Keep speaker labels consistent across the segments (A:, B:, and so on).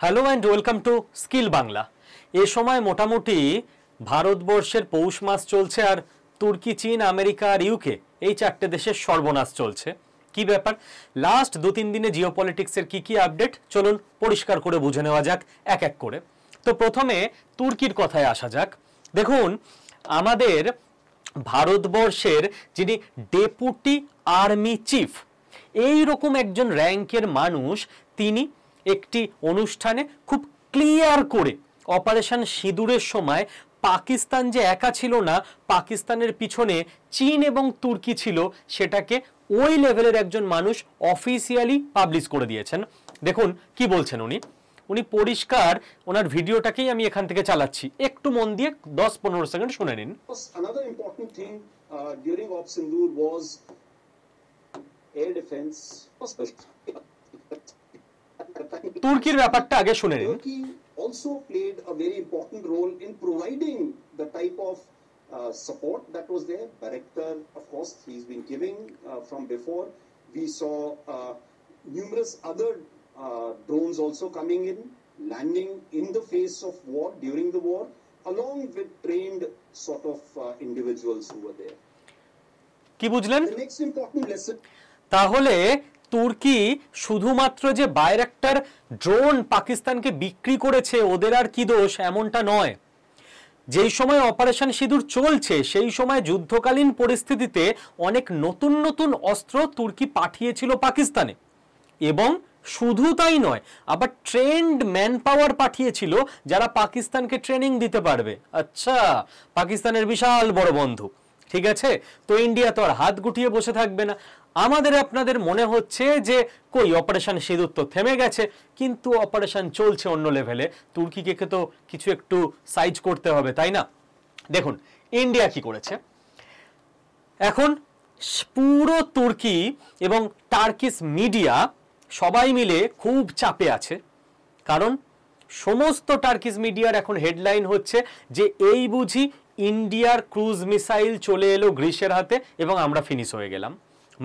A: Hello and welcome to Skill Bangla. এ সময় মোটামুটি ভারতবর্ষের পৌষ মাস চলছে আর তুর্কি, চীন, আমেরিকা আর ইউকে এই চারটে দেশের সর্বনাশ চলছে। কি ব্যাপার? লাস্ট 2-3 দিনে জিওপলিটিক্সের কি আপডেট চলুন পরিষ্কার করে বুঝে নেওয়া যাক এক এক করে। তো প্রথমে তুর্কির কথায় আসা যাক। দেখুন, আমাদের ভারতবর্ষের যিনি ডেপুটি আর্মি চিফ, এই রকম একজন র্যাঙ্কের মানুষ, তিনি একটি অনুষ্ঠানে খুব ক্লিয়ার করে অপারেশন সিঁদুরের সময় পাকিস্তান যে একা ছিল না, পাকিস্তানের পিছনে চীন এবং তুর্কি ছিল, সেটাকে ওই লেভেলের একজন মানুষ অফিসিয়ালি পাবলিশ করে দিয়েছেন। দেখুন কি বলছেন উনি পরিষ্কার, ওনার ভিডিওটাকেই আমি এখান থেকে চালাচ্ছি, একটু মন দিয়ে 10-15 সেকেন্ড শুনে নিন।
B: Another important thing during Op Sindoor was air defense.
A: তুর্কির ব্যাপারটা আগে শুনে নিন।
B: Turkey also played a very important role in providing the type of support that was there. Director, of course, he's been giving from before. We saw numerous other drones also coming in, landing in the face of war, during the war, along with trained sort of individuals who were there.
A: কি বুঝলেন?
B: The next important lesson.
A: তাহলে তুর্কি শুধুমাত্র যে বাইরেক্টর drone পাকিস্তানকে বিক্রি করেছে, ওদের আর কি দোষ এমনটা নয়। যেই সময় অপারেশন সিঁদুর চলছে সেই সময় যুদ্ধকালীন পরিস্থিতিতে অনেক নতুন নতুন অস্ত্র তুর্কি পাঠিয়েছিল পাকিস্তানে, এবং শুধু তাই নয়, আবার ট্রেন্ড ম্যান পাওয়ার পাঠিয়েছিল যারা পাকিস্তানকে ট্রেনিং দিতে পারবে। আচ্ছা, পাকিস্তানের বিশাল বড় বন্ধু, ঠিক আছে? তো ইন্ডিয়া তো আর হাত গুটিয়ে বসে থাকবে না। আমাদের আপনাদের মনে হচ্ছে যে কই অপারেশন সিঁদুর তো থেমে গেছে, কিন্তু অপারেশন চলছে অন্য লেভেলে, তুর্কিকে তো কিছু একটু সাইজ করতে হবে, তাই না? দেখুন ইন্ডিয়া কি করেছে। এখন পুরো তুর্কি এবং টার্কিশ মিডিয়া সবাই মিলে খুব চাপে আছে, কারণ সমস্ত টার্কিশ মিডিয়ার এখন হেডলাইন হচ্ছে যে এই বুঝি ইন্ডিয়ার ক্রুজ মিসাইল চলে এলো গ্রিসের হাতে এবং আমরা ফিনিশ হয়ে গেলাম।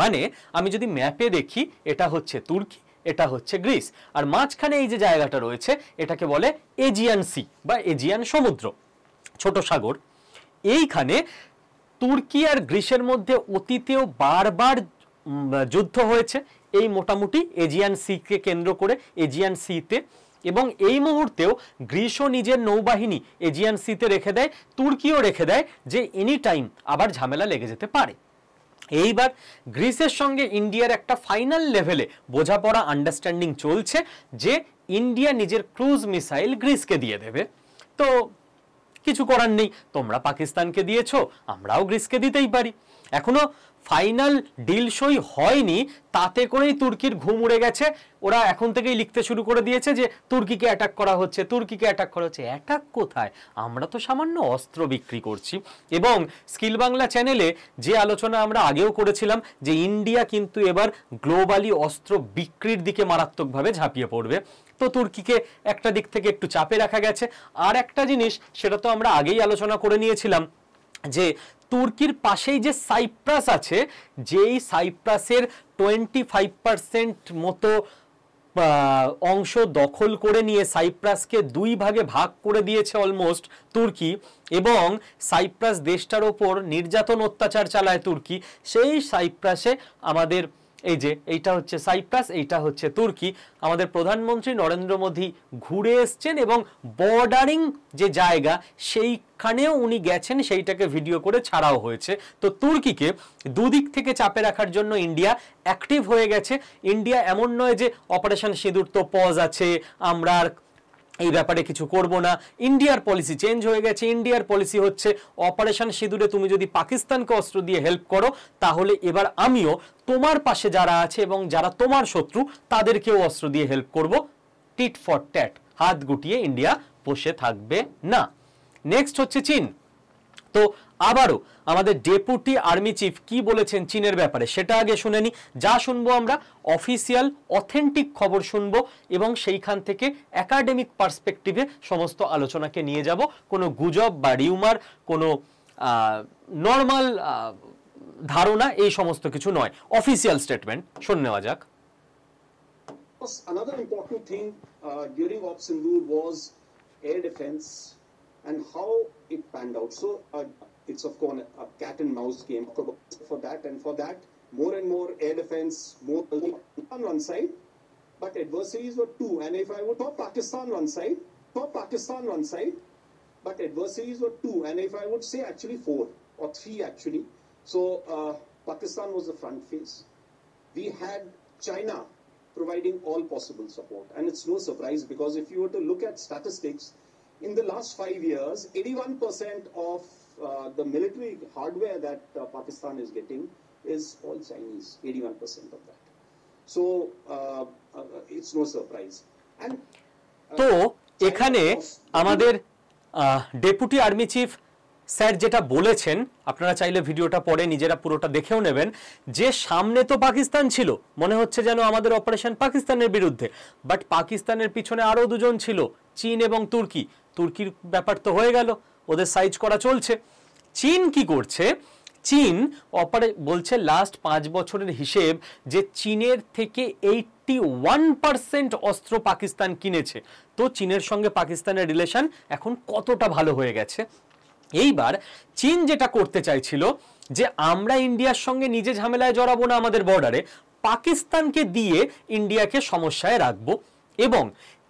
A: মানে আমি যদি ম্যাপে দেখি, এটা হচ্ছে তুর্কি, এটা হচ্ছে গ্রিস, আর মাঝখানে এই যে জায়গাটা রয়েছে এটাকে বলে এজিয়ান সি বা এজিয়ান সমুদ্র, ছোট সাগর। এইখানে তুর্কি আর গ্রিসের মধ্যে অতীতেও বারবার যুদ্ধ হয়েছে এই মোটামুটি এজিয়ান সিকে কেন্দ্র করে, এজিয়ান সিতে, এবং এই মুহূর্তেও গ্রিসও নিজের নৌবাহিনী এজিয়ান সিতে রেখে দেয়, তুর্কিও রেখে দেয়, যে এনি টাইম আবার ঝামেলা লেগে যেতে পারে। এইবার গ্রিসের সঙ্গে ইন্ডিয়ার একটা ফাইনাল লেভেলে বোঝাপড়া, আন্ডারস্ট্যান্ডিং চলছে যে ইন্ডিয়া নিজের ক্রুজ মিসাইল গ্রিসকে দিয়ে দেবে। তো কিছু করার নেই, তোমরা পাকিস্তানকে দিয়েছো, আমরাও গ্রিসকে দিতেই পারি। এখনো ফাইনাল ডিল সই হয়নি, তাতে করেই তুর্কির ঘুম উড়ে গেছে। ওরা এখন থেকেই লিখতে শুরু করে দিয়েছে যে তুর্কিকে অ্যাটাক করা হচ্ছে, তুর্কিকে অ্যাটাক করা হচ্ছে। অ্যাটাক কোথায়? আমরা তো সামান্য অস্ত্র বিক্রি করছি। এবং স্কিল বাংলা চ্যানেলে যে আলোচনা আমরা আগেও করেছিলাম যে ইন্ডিয়া কিন্তু এবার গ্লোবালি অস্ত্র বিক্রির দিকে মারাত্মকভাবে ঝাঁপিয়ে পড়বে। তো তুর্কিকে একটা দিক থেকে একটু চাপে রাখা গেছে। আর একটা জিনিস, সেটা তো আমরা আগেই আলোচনা করে নিয়েছিলাম, যে তুর্কির পাশেই যে সাইপ্রাস আছে, যেই সাইপ্রাসের 25% মতো অংশ দখল করে নিয়ে সাইপ্রাসকে 2 ভাগে ভাগ করে দিয়েছে অলমোস্ট তুর্কি, এবং সাইপ্রাস দেশটার ওপর নির্যাতন অত্যাচার চালায় তুর্কি। সেই সাইপ্রাসে আমাদের এই যে এইটা হচ্ছে সাইপ্রাস, এইটা হচ্ছে তুর্কি, আমাদের প্রধানমন্ত্রী নরেন্দ্র মোদী ঘুরে এসছেন এবং বর্ডারিং যে জায়গা সেইখানেও উনি গেছেন, সেইটাকে ভিডিও করে ছাড়াও হয়েছে। তো তুর্কিকে দুদিক থেকে চাপে রাখার জন্য ইন্ডিয়া অ্যাক্টিভ হয়ে গেছে। ইন্ডিয়া এমন নয় যে অপারেশন সিঁদুর তো পজ আছে, আমরা আর এই ব্যাপারে কিছু করব না। ইন্ডিয়ার পলিসি চেঞ্জ হয়ে গেছে। ইন্ডিয়ার পলিসি হচ্ছে অপারেশন সিঁদুরে তুমি যদি পাকিস্তানকে অস্ত্র দিয়ে হেল্প করো, তাহলে এবার আমিও তোমার পাশে যারা আছে এবং যারা তোমার শত্রু তাদেরকেও অস্ত্র দিয়ে হেল্প করব। টিট ফর ট্যাট, হাত গুটিয়ে ইন্ডিয়া বসে থাকবে না। নেক্সট হচ্ছে চীন। তো আবারও আমাদের ডেপুটি আর্মি চিফ কি বলেছেন চীনের ব্যাপারে সেটা আগে শুনে নি। যা শুনবো আমরা অফিসিয়াল অথেন্টিক খবর শুনবো, এবং সেইখান থেকে একাডেমিক পার্সপেক্টিভে সমস্ত আলোচনাকে নিয়ে যাব। কোনো গুজব বা রিউমার, কোনো নর্মাল ধারণা, এই সমস্ত কিছু নয়, অফিসিয়াল স্টেটমেন্ট। শুনে নেওয়া যাক।
B: Another important thing during Op Sindoor was air defense and how it panned out. So it's of course a cat and mouse game for that, and for that more and more air defense, more on one side, but adversaries were two. And if I would top Pakistan one side, but adversaries were two. And if I would say actually four or three actually. So Pakistan was the front face. We had China providing all possible support. And it's no surprise, because if you were to look at statistics, in the last 5 years, 81% of the military hardware that Pakistan is getting is all Chinese, 81% of that. So it's no surprise. And
A: তো এখানে আমাদের deputy army chief sir যেটা বলেছেন, আপনারা চাইলে ভিডিওটা পরে নিজেরা পুরোটা দেখেও নেবেন, যে সামনে তো পাকিস্তান ছিল, মনে হচ্ছে যেন আমাদের অপারেশন পাকিস্তানের বিরুদ্ধে, বাট পাকিস্তানের পিছনে আরো দুজন ছিল, চীন এবং তুর্কি। তুর্কির ব্যাপার তো হয়ে গেল, ওদের সাইজ করা চলছে। চীন কি করছে? চীন বলছে লাস্ট 5 বছরের হিসেব যে চীনের থেকে 81% অস্ত্র পাকিস্তান কিনেছে। তো চীনের সঙ্গে পাকিস্তানের রিলেশন এখন কতটা ভালো হয়ে গেছে। এইবার চীন যেটা করতে চাইছিল যে আমরা ইন্ডিয়ার সঙ্গে নিজে ঝামেলায় জড়াবো না আমাদের বর্ডারে, পাকিস্তানকে দিয়ে ইন্ডিয়াকে সমস্যায় রাখবো, এবং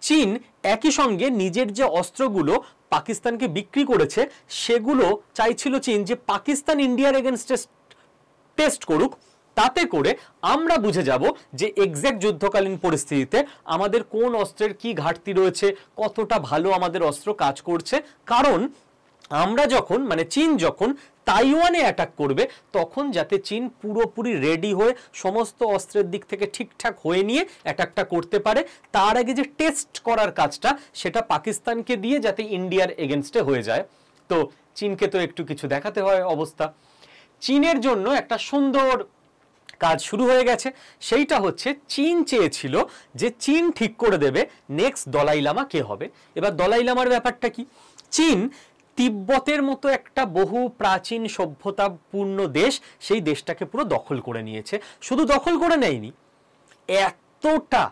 A: চীন একই সঙ্গে নিজের যে অস্ত্রগুলো পাকিস্তানকে বিক্রি করেছে সেগুলো চাইছিল চীন যে পাকিস্তান ইন্ডিয়ার এগেনস্টে টেস্ট করুক, তাতে করে আমরা বুঝে যাব যে এক্স্যাক্ট যুদ্ধকালীন পরিস্থিতিতে আমাদের কোন অস্ত্রের কি ঘাটতি রয়েছে, কতটা ভালো আমাদের অস্ত্র কাজ করছে। কারণ আমরা যখন চীন যখন তাইওয়ানে অ্যাটাক করবে, তখন যাতে চীন পুরোপুরি রেডি হয়ে সমস্ত অস্ত্রের দিক থেকে ঠিকঠাক হয়ে নিয়ে অ্যাটাকটা করতে পারে, তার আগে যে টেস্ট করার কাজটা সেটা পাকিস্তানকে দিয়ে যাতে ইন্ডিয়ার এগেনস্টে হয়ে যায়। তো চীনকে তো একটু কিছু দেখাতে হয় অবস্থা। চীনের জন্য একটা সুন্দর কাজ শুরু হয়ে গেছে, সেইটা হচ্ছে চীন চেয়েছিল যে চীন ঠিক করে দেবে নেক্সট দলাই লামা কে হবে। এবার দলাই লামার ব্যাপারটা কি? চীন তিব্বতের মতো একটা বহু প্রাচীন সভ্যতাপূর্ণ দেশ, সেই দেশটাকে পুরো দখল করে নিয়েছে। শুধু দখল করে নেয়নি, এতটা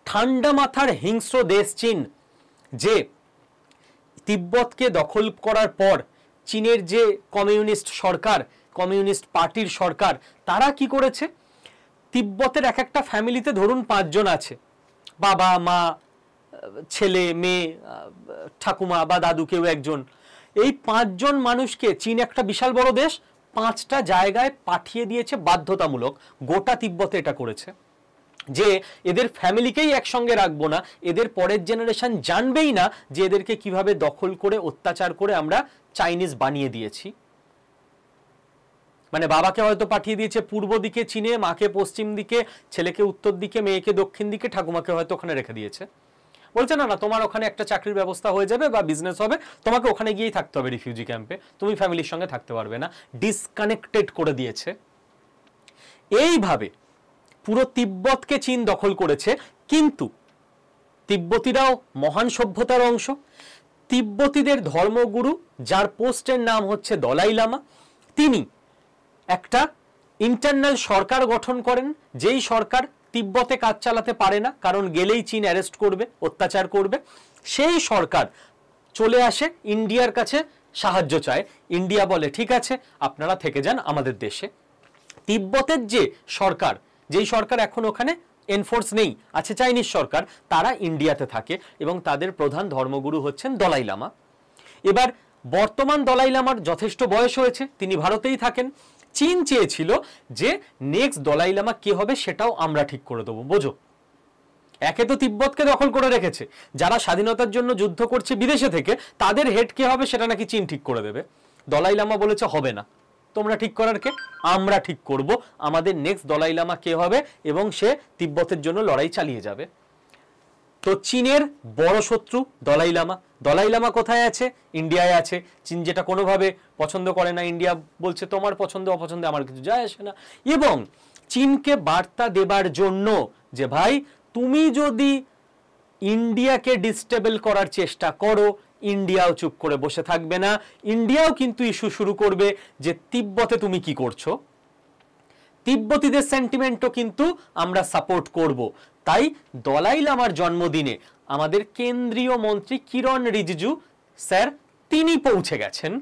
A: ঠান্ডা মাথার হিংস্র দেশ চীন যে তিব্বতকে দখল করার পর চীনের যে কমিউনিস্ট সরকার, কমিউনিস্ট পার্টির সরকার, তারা কি করেছে, তিব্বতের এক একটা ফ্যামিলিতে ধরুন 5 জন আছে, বাবা মা ছেলে মেয়ে ঠাকুমা বা দাদু কেউ একজন, এই 5 জন মানুষকে চীন একটা বিশাল বড় দেশ 5টা জায়গায় পাঠিয়ে দিয়েছে বাধ্যতামূলক। গোটা তিব্বতে এটা করেছে যে এদের ফ্যামিলিকেই একসঙ্গে রাখবো না, এদের পরের জেনারেশন জানবেই না যে এদেরকে কিভাবে দখল করে অত্যাচার করে আমরা চাইনিজ বানিয়ে দিয়েছি। বাবাকে হয়তো পাঠিয়ে দিয়েছে পূর্ব দিকে চীনে, মাকে পশ্চিম দিকে, ছেলেকে উত্তর দিকে, মেয়েকে দক্ষিণ দিকে, ঠাকুমাকে হয়তো ওখানে রেখে দিয়েছে। বলছে না না তোমার ওখানে একটা চাকরির ব্যবস্থা হয়ে যাবে বা বিজনেস হবে, তোমাকে ওখানে গিয়েই থাকতে হবে রিফিউজি ক্যাম্পে, তুমি ফ্যামিলির সঙ্গে থাকতে পারবে না, ডিসকানেক্টেড করে দিয়েছে। এইভাবে পুরো তিব্বতকে চীন দখল করেছে। কিন্তু তিব্বতীরাও মহান সভ্যতার অংশ। তিব্বতীদের ধর্মগুরু, যার পোস্টের নাম হচ্ছে দলাই লামা, তিনি একটা ইন্টারনাল সরকার গঠন করেন, যেই সরকার তিব্বতে কাজ চালাতে পারে না, কারণ গেলেই চীন অ্যারেস্ট করবে, অত্যাচার করবে। সেই সরকার চলে আসে ইন্ডিয়ার কাছে সাহায্য চায়। ইন্ডিয়া বলে ঠিক আছে আপনারা থেকে যান আমাদের দেশে। তিব্বতের যে সরকার, যেই সরকার এখন ওখানে এনফোর্স নেই, আছে চাইনিজ সরকার, তারা ইন্ডিয়াতে থাকে এবং তাদের প্রধান ধর্মগুরু হচ্ছেন দলাই লামা। এবার বর্তমান দলাই লামার যথেষ্ট বয়স হয়েছে, তিনি ভারতেই থাকেন। চীন চেয়েছিল যে নেক্সট দলাই লামা কে হবে সেটাও আমরা ঠিক করে দেবো। বোঝো, একে তো তিব্বতকে দখল করে রেখেছে, যারা স্বাধীনতার জন্য যুদ্ধ করছে বিদেশে থেকে, তাদের হেড কে হবে সেটা নাকি চীন ঠিক করে দেবে। দলাই লামা বলেছে হবে না, তোমরা ঠিক করার কে, আমরা ঠিক করব আমাদের নেক্সট দলাই লামা কে হবে, এবং সে তিব্বতের জন্য লড়াই চালিয়ে যাবে। তো চীনের বড় শত্রু দলাই লামা। দলাই লামা কোথায় আছে? ইন্ডিয়ায় আছে। চীন যেটা কোনোভাবে পছন্দ করে না, ইন্ডিয়া বলছে তোমার পছন্দ অপছন্দে আমার কিছু যায় আসে না। এবং চীনকে বার্তা দেবার জন্য যে ভাই তুমি যদি ইন্ডিয়াকে ডিস্টেবল করার চেষ্টা করো, ইন্ডিয়াও চুপ করে বসে থাকবে না, ইন্ডিয়াও কিন্তু ইস্যু শুরু করবে যে তিব্বতে তুমি কি করছো। তিব্বতীদের সেন্টিমেন্টও কিন্তু আমরা সাপোর্ট করব। তাই দলাই লামার জন্মদিনে আমাদের কেন্দ্রীয় মন্ত্রী কিরণ রিজিজু স্যার তিনি পৌঁছে গেছেন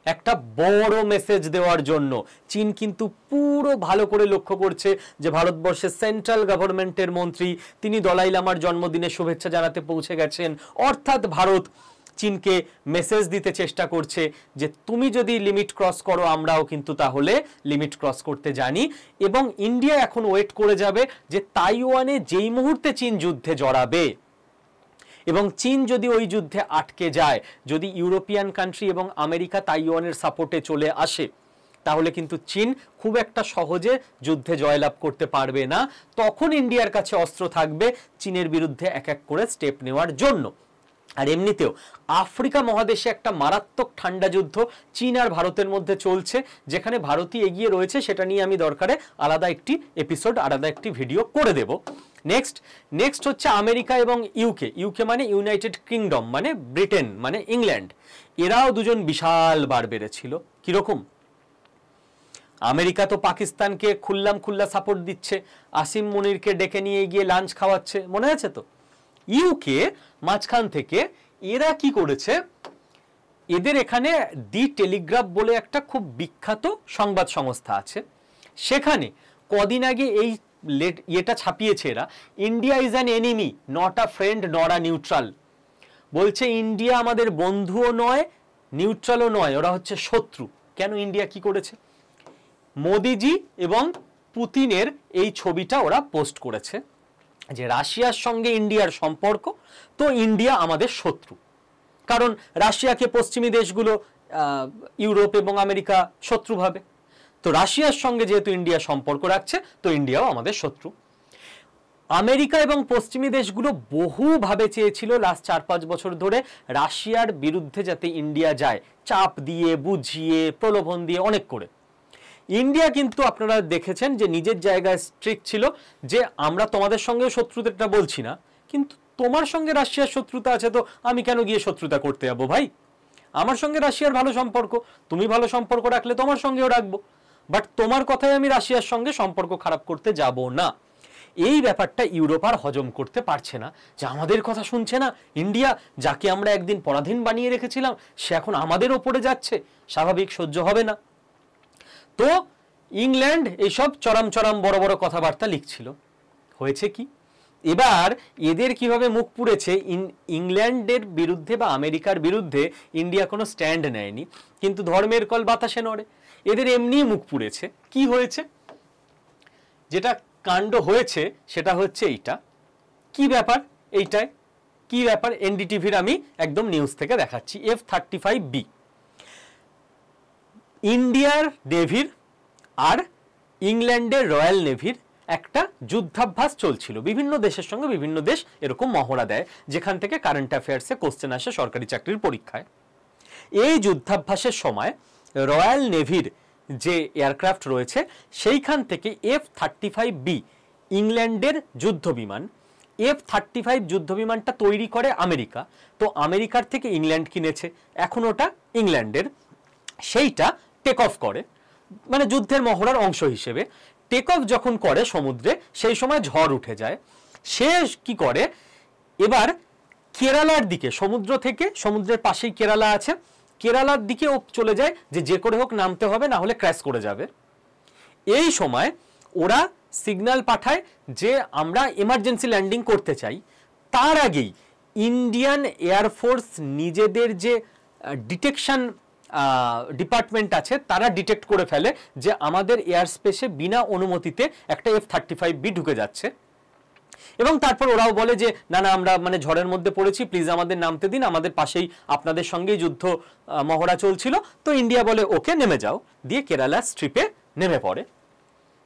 A: একটা বড় মেসেজ দেওয়ার জন্য। চীন কিন্তু পুরো ভালো করে লক্ষ্য করছে যে ভারতবর্ষের সেন্ট্রাল গভর্নমেন্টের মন্ত্রী তিনি দলাই লামার জন্মদিনে শুভেচ্ছা জানাতে পৌঁছে গেছেন, অর্থাৎ ভারত চীনকে মেসেজ দিতে চেষ্টা করছে যে তুমি যদি লিমিট ক্রস করো আমরাও কিন্তু তাহলে লিমিট ক্রস করতে জানি। এবং ইন্ডিয়া এখন ওয়েট করে যাবে যে তাইওয়ানে যেই মুহূর্তে চীন যুদ্ধে জড়াবে এবং চীন যদি ওই যুদ্ধে আটকে যায়, যদি ইউরোপিয়ান কান্ট্রি এবং আমেরিকা তাইওয়ানের সাপোর্টে চলে আসে, তাহলে কিন্তু চীন খুব একটা সহজে যুদ্ধে জয়লাভ করতে পারবে না। তখন ইন্ডিয়ার কাছে অস্ত্র থাকবে চীনের বিরুদ্ধে এক এক করে স্টেপ নেওয়ার জন্য। আর এমনিতেও আফ্রিকা মহাদেশে একটা মারাত্মক ঠান্ডা যুদ্ধ চীন আর ভারতের মধ্যে চলছে, যেখানে ভারতই এগিয়ে রয়েছে। সেটা নিয়ে আমি দরকারে আলাদা একটি এপিসোড, আলাদা একটি ভিডিও করে দেব। নেক্সট হচ্ছে আমেরিকা এবং ইউকে মানে ইউনাইটেড কিংডম মানে ব্রিটেন মানে ইংল্যান্ড। এরাও দুজন বিশাল বার বেড়েছিল। কিরকম? আমেরিকা তো পাকিস্তানকে খুল্লা সাপোর্ট দিচ্ছে, আসিম মুনিরকে ডেকে নিয়ে গিয়ে লাঞ্চ খাওয়াচ্ছে, মনে আছে তো? ইউকে মাঝখান থেকে এরা কি করেছে, এদের এখানে দি টেলিগ্রাফ বলে একটা খুব বিখ্যাত সংবাদ সংস্থা আছে, সেখানে কদিন আগে এই এটা ছাপিয়েছে এরা, India is an enemy not a friend not a neutral. বলছে ইন্ডিয়া আমাদের বন্ধুও নয় নিউট্রালও নয়, ওরা হচ্ছে শত্রু। কেন? ইন্ডিয়া কি করেছে? মোদিজি এবং পুতিনের এই ছবিটা ওরা পোস্ট করেছে যে রাশিয়ার সঙ্গে ইন্ডিয়ার সম্পর্ক, তো ইন্ডিয়া আমাদের শত্রু। কারণ রাশিয়াকে পশ্চিমী দেশগুলো ইউরোপ এবং আমেরিকা শত্রু ভাবে, তো রাশিয়ার সঙ্গে যেহেতু ইন্ডিয়া সম্পর্ক রাখছে তো ইন্ডিয়াও আমাদের শত্রু। আমেরিকা এবং পশ্চিমী দেশগুলো বহুভাবে চেয়েছিল লাস্ট 4-5 বছর ধরে রাশিয়ার বিরুদ্ধে যাতে ইন্ডিয়া যায়, চাপ দিয়ে বুঝিয়ে প্রলোভন দিয়ে অনেক করে। ইন্ডিয়া কিন্তু আপনারা দেখেছেন যে নিজের জায়গায় স্ট্রিক্ট ছিল যে আমরা তোমাদের সঙ্গে শত্রুতাটা বলছি না, কিন্তু তোমার সঙ্গে রাশিয়ার শত্রুতা আছে তো আমি কেন গিয়ে শত্রুতা করতে যাবো ভাই? আমার সঙ্গে রাশিয়ার ভালো সম্পর্ক, তুমি ভালো সম্পর্ক রাখলে তোমার সঙ্গেও রাখবো, বাট তোমার কথায় আমি রাশিয়ার সঙ্গে সম্পর্ক খারাপ করতে যাব না। এই ব্যাপারটা ইউরোপ আর হজম করতে পারছে না যে আমাদের কথা শুনছে না ইন্ডিয়া, যাকে আমরা একদিন পরাধীন বানিয়ে রেখেছিলাম সে এখন আমাদের ওপরে যাচ্ছে, স্বাভাবিক সহ্য হবে না। তো ইংল্যান্ড এইসব চরম বড় বড় কথাবার্তা লিখছিল। হয়েছে কি, এবার এদের কিভাবে মুখ পুড়েছে, ইংল্যান্ডের বিরুদ্ধে বা আমেরিকার বিরুদ্ধে ইন্ডিয়া কোনো স্ট্যান্ড নেয়নি, কিন্তু ধর্মের কল বাতাসে নড়ে, এদের এমনি মুখ পুড়েছে। কি হয়েছে? যেটা কাণ্ড হয়েছে সেটা হচ্ছে এইটা। কি ব্যাপার? এইটাই কি ব্যাপার? এনডিটিভির আমি একদম নিউজ থেকে দেখাচ্ছি। F-35B ইন্ডিয়ার নেভির আর ইংল্যান্ডের রয়্যাল নেভির একটা যুদ্ধাভ্যাস চলছিল। বিভিন্ন দেশের সঙ্গে বিভিন্ন দেশ এরকম মহড়া দেয়, যেখান থেকে কারেন্ট অ্যাফেয়ার্সে কোশ্চেন আসে সরকারি চাকরির পরীক্ষায়। এই যুদ্ধাভ্যাসের সময় রয়্যাল নেভির যে এয়ারক্রাফট রয়েছে সেইখান থেকে F-35B ইংল্যান্ডের যুদ্ধ বিমান, F-35 যুদ্ধ বিমানটা তৈরি করে আমেরিকা, তো আমেরিকার থেকে ইংল্যান্ড কিনেছে, এখন ওটা ইংল্যান্ডের। সেইটা টেক অফ করে, মানে যুদ্ধের মহড়ার অংশ হিসেবে টেক অফ যখন করে সমুদ্রে, সেই সময় ঝড় উঠে যায়। সে কি করে, এবার কেরালার দিকে, সমুদ্র থেকে, সমুদ্রের পাশেই কেরালা আছে, কেরালার দিকে ও চলে যায় যে করে হোক নামতে হবে, না হলে ক্র্যাশ করে যাবে। এই সময় ওরা সিগন্যাল পাঠায় যে আমরা এমার্জেন্সি ল্যান্ডিং করতে চাই। তার আগেই ইন্ডিয়ান এয়ারফোর্স নিজেদের যে ডিটেকশন ডিপার্টমেন্ট আছে তারা ডিটেক্ট করে ফেলে যে আমাদের এয়ার স্পেসে বিনা অনুমতিতে একটা F-35B ঢুকে যাচ্ছে, এবং তারপর ওরাও বলে যে না আমরা মানে ঝড়ের মধ্যে পড়েছি, প্লিজ আমাদের নামতে দিন, আমাদের পাশেই আপনাদের সঙ্গেই যুদ্ধ মহড়া চলছিল। তো ইন্ডিয়া বলে ওকে নেমে যাও, দিয়ে কেরালা স্ট্রিপে নেমে পড়ে।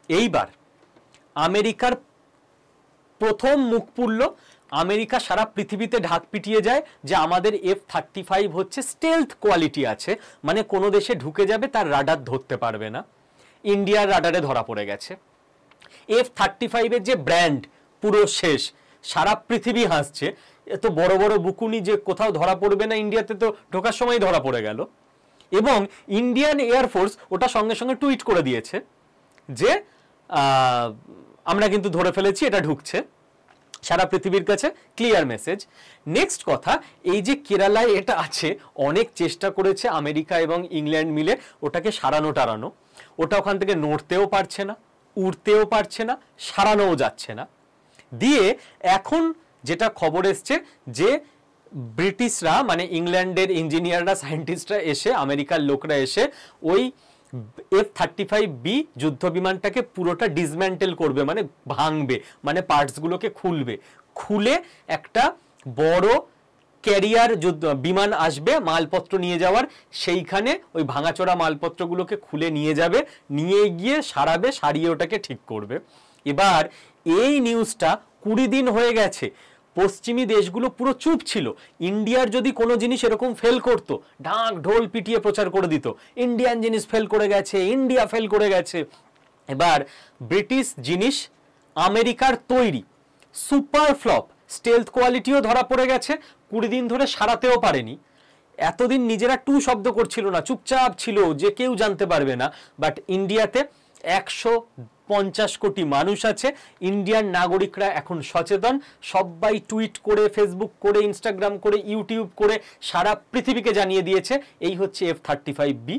A: এইবার আমেরিকার প্রথম মুখ পুড়ল, আমেরিকা সারা পৃথিবীতে ঢাক পিটিয়ে যায় যে আমাদের F-35 হচ্ছে স্টেলথ কোয়ালিটি আছে, মানে কোনো দেশে ঢুকে যাবে তার রাডার ধরতে পারবে না। ইন্ডিয়ার রাডারে ধরা পড়ে গেছে। F-35 এর যে ব্র্যান্ড পুরো শেষ, সারা পৃথিবী হাসছে, এত বড় বড় বুকুনি যে কোথাও ধরা পড়বে না ইন্ডিয়াতে, তো ঢোকার সময় ধরা পড়ে গেল। এবং ইন্ডিয়ান এয়ারফোর্স ওটা সঙ্গে সঙ্গে টুইট করে দিয়েছে যে আমরা কিন্তু ধরে ফেলেছি এটা ঢুকছে সারা পৃথিবীর কাছে, ক্লিয়ার মেসেজ। নেক্সট কথা, এই যে কেরালায় এটা আছে, অনেক চেষ্টা করেছে আমেরিকা এবং ইংল্যান্ড মিলে ওটাকে সারানো টারানো, ওটা ওখান থেকে নড়তেও পারছে না, উড়তেও পারছে না, সারানোও যাচ্ছে না। দিয়ে এখন যেটা খবর এসছে যে ব্রিটিশরা মানে ইংল্যান্ডের ইঞ্জিনিয়াররা সায়েন্টিস্টরা এসে, আমেরিকার লোকরা এসে ওই F-35B যুদ্ধ বিমানটাকে পুরোটা ডিসম্যান্টেল করবে, মানে ভাঙবে, মানে পার্টসগুলোকে খুলবে, খুলে একটা বড় ক্যারিয়ার বিমান আসবে মালপত্র নিয়ে যাওয়ার, সেইখানে ওই ভাঙাচোরা মালপত্রগুলোকে খুলে নিয়ে যাবে, নিয়ে গিয়ে সারাবে, সারিয়ে ওটাকে ঠিক করবে। এবার এই নিউজটা 20 দিন হয়ে গেছে, পশ্চিমী দেশগুলো পুরো চুপ ছিল। ইন্ডিয়ার যদি কোনো জিনিস এরকম ফেল করতো, ঢাক ঢোল পিটিয়ে প্রচার করে দিত, ইন্ডিয়ান জিনিস ফেল করে গেছে, ইন্ডিয়া ফেল করে গেছে। এবার ব্রিটিশ জিনিস আমেরিকার তৈরি, সুপার ফ্লপ, স্টেলথ কোয়ালিটিও ধরা পড়ে গেছে, 20 দিন ধরে সারাতেও পারেনি। এতদিন নিজেরা টু শব্দ করছিল না, চুপচাপ ছিল যে কেউ জানতে পারবে না। বাট ইন্ডিয়াতে 150 কোটি মানুষ আছে, ইন্ডিয়ান নাগরিকরা এখন সচেতন, সবাই টুইট করে, ফেসবুক করে, ইনস্টাগ্রাম করে, ইউটিউব করে সারা পৃথিবীকে জানিয়ে দিয়েছে এই হচ্ছে F-35B।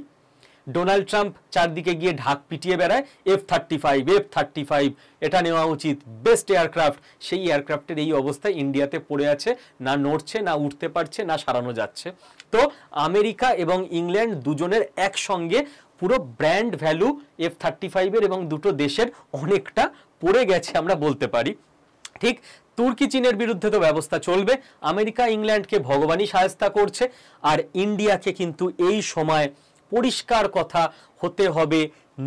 A: ডোনাল্ড ট্রাম্প চারদিকে গিয়ে ঢাক পিটিয়ে বেড়ায়, F-35 এটা নেওয়া উচিত, বেস্ট এয়ারক্রাফট। সেই এয়ারক্রাফটের এই অবস্থায় ইন্ডিয়াতে পড়ে আছে, না নড়ছে, না উঠতে পারছে, না সারানো যাচ্ছে। তো আমেরিকা এবং ইংল্যান্ড দুজনের একসঙ্গে পুরো ব্র্যান্ড ভ্যালু F-35 এবং দুটো দেশের অনেকটা পড়ে গেছে আমরা বলতে পারি। ঠিক তুর্কি চীনের বিরুদ্ধে তো ব্যবস্থা চলবে, আমেরিকা ইংল্যান্ডকে ভগবানই সাহায্য করছে, আর ইন্ডিয়াকে কিন্তু এই সময় পরিষ্কার কথা হতে হবে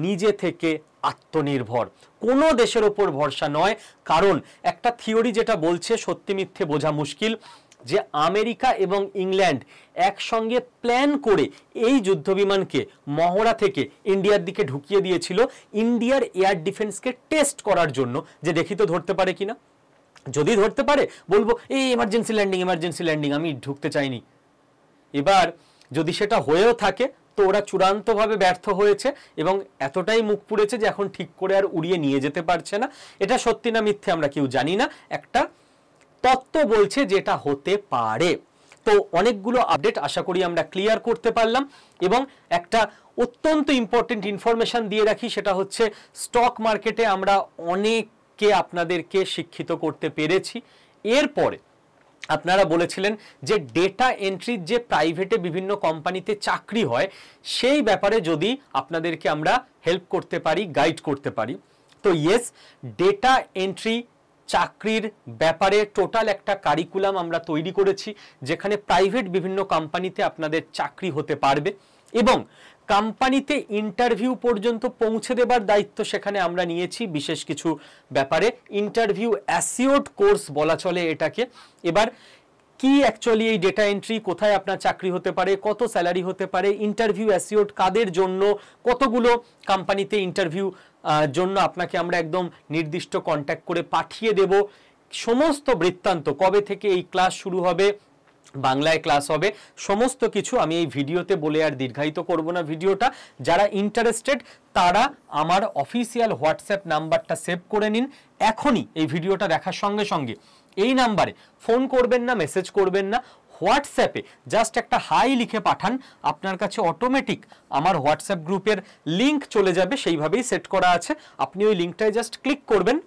A: নিজে থেকে আত্মনির্ভর, কোনো দেশের ওপর ভরসা নয়। কারণ একটা থিওরি যেটা বলছে, সত্যি মিথ্যে বোঝা মুশকিল, যে আমেরিকা এবং ইংল্যান্ড একসঙ্গে প্ল্যান করে এই যুদ্ধবিমানকে মহড়া থেকে ইন্ডিয়ার দিকে ঢুকিয়ে দিয়েছিল ইন্ডিয়ার এয়ার ডিফেন্সকে টেস্ট করার জন্য, যে দেখি তো ধরতে পারে কিনা। যদি ধরতে পারে বলবো এই এমার্জেন্সি ল্যান্ডিং, আমি ঢুকতে চাইনি। এবার যদি সেটা হয়েও থাকে তো ওরা চূড়ান্তভাবে ব্যর্থ হয়েছে এবং এতটাই মুখ পুড়েছে যে এখন ঠিক করে আর উড়িয়ে নিয়ে যেতে পারছে না। এটা সত্যি না মিথ্যে আমরা কেউ জানি না, একটা তত্ত্ব বলছে যেটা হতে পারে। তো অনেকগুলো আপডেট আশা করি আমরা ক্লিয়ার করতে পারলাম, এবং একটা অত্যন্ত ইম্পর্টেন্ট ইনফরমেশন দিয়ে রাখি, সেটা হচ্ছে স্টক মার্কেটে আমরা অনেককে আপনাদেরকে শিক্ষিত করতে পেরেছি। এরপরে আপনারা বলেছিলেন যে ডেটা এন্ট্রির যে প্রাইভেটে বিভিন্ন কোম্পানিতে চাকরি হয়, সেই ব্যাপারে যদি আপনাদেরকে আমরা হেল্প করতে পারি, গাইড করতে পারি। তো ইয়েস, ডেটা এন্ট্রি চাকরির ব্যাপারে টোটাল একটা কারিকুলাম আমরা তৈরি করেছি, যেখানে প্রাইভেট বিভিন্ন কোম্পানিতে আপনাদের চাকরি হতে পারবে, এবং কোম্পানিতে ইন্টারভিউ পর্যন্ত পৌঁছে দেবার দায়িত্ব সেখানে আমরা নিয়েছি বিশেষ কিছু ব্যাপারে। ইন্টারভিউ অ্যাসিওর্ড কোর্স বলা চলে এটাকে। এবার কি অ্যাকচুয়ালি এই ডেটা এন্ট্রি, কোথায় আপনার চাকরি হতে পারে, কত স্যালারি হতে পারে, ইন্টারভিউ অ্যাসিওর্ড কাদের জন্য, কতগুলো কোম্পানিতে ইন্টারভিউ জন্য আপনাকে আমরা একদম নির্দিষ্ট কন্ট্যাক্ট করে পাঠিয়ে দেব, সমস্ত বৃত্তান্ত, কবে থেকে এই ক্লাস শুরু হবে, বাংলায় ক্লাস হবে, সমস্ত কিছু আমি এই ভিডিওতে বলে আর দীর্ঘায়িত করব না ভিডিওটা। যারা ইন্টারেস্টেড তারা আমার অফিসিয়াল হোয়াটসঅ্যাপ নাম্বারটা সেভ করে নিন, এখনই এই ভিডিওটা দেখার সঙ্গে সঙ্গে এই নাম্বারে ফোন করবেন না, মেসেজ করবেন না, হোয়াটসঅ্যাপে জাস্ট একটা হাই লিখে পাঠান, আপনার কাছে অটোমেটিক আমার হোয়াটসঅ্যাপ গ্রুপের লিঙ্ক চলে যাবে, সেইভাবেই সেট করা আছে। আপনি ওই লিঙ্কটায় জাস্ট ক্লিক করবেন,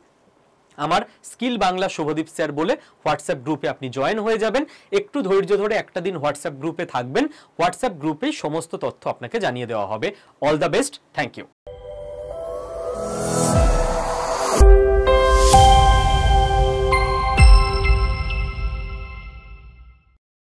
A: আমার স্কিল বাংলা শুভদীপ স্যার বলে হোয়াটসঅ্যাপ গ্রুপে আপনি জয়েন হয়ে যাবেন। একটু ধৈর্য ধরে একটা দিন হোয়াটসঅ্যাপ গ্রুপে থাকবেন, হোয়াটসঅ্যাপ গ্রুপেই সমস্ত তথ্য আপনাকে জানিয়ে দেওয়া হবে। All the best, thank you.